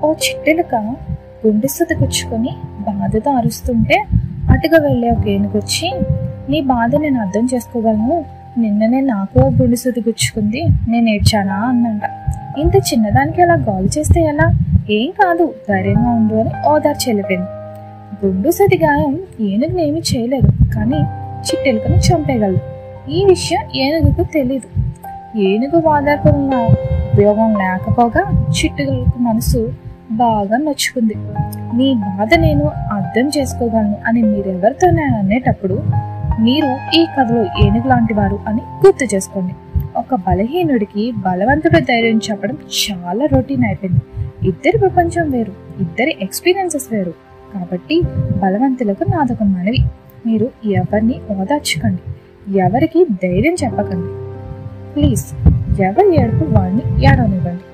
ఓ చిట్టెలుక గుండె గుచ్చుకొని బాధతో అరుస్తుంటే అటుగా వెళ్ళే ఒక ఏనుగొచ్చి, నీ బాధ నేను అర్థం చేసుకోగలను, నిన్ననే నాకు గుండె గుచ్చుకుంది, నేను ఏడ్చానా అన్నంట. ఇంత చిన్నదానికి అలా గోల చేస్తే ఎలా, ఏం కాదు, ధైర్యంగా ఉండు అని ఓదార్చి వెళ్ళిపోయింది. గుండు గాయం ఏనుగునేమీ చేయలేదు, కానీ చిట్టెలుకను చంపేయగలదు. ఈ విషయం ఏనుగుకు తెలీదు. ఏనుగు ఓదార్పు వలన ఉపయోగం లేకపోగా చిట్టెలుక మనసు బాగా నొచ్చుకుంది. నీ బాధ నేను అర్థం చేసుకోగలను అని మీరెవరితోనే అనేటప్పుడు మీరు ఈ కథలో ఏనుగు లాంటి వారు అని గుర్తు చేసుకోండి. ఒక బలహీనుడికి బలవంతుడి ధైర్యం చెప్పడం చాలా రొటీన్ అయిపోయింది. ఇద్దరి ప్రపంచం వేరు, ఇద్దరి ఎక్స్పీరియన్సెస్ వేరు. కాబట్టి బలవంతులకు నాదొక మనవి, మీరు ఎవరిని ఓదార్చకండి, ఎవరికి ధైర్యం చెప్పకండి. ప్లీజ్ ఎవరి ఏడుపు వాడిని ఏడవనివ్వండి.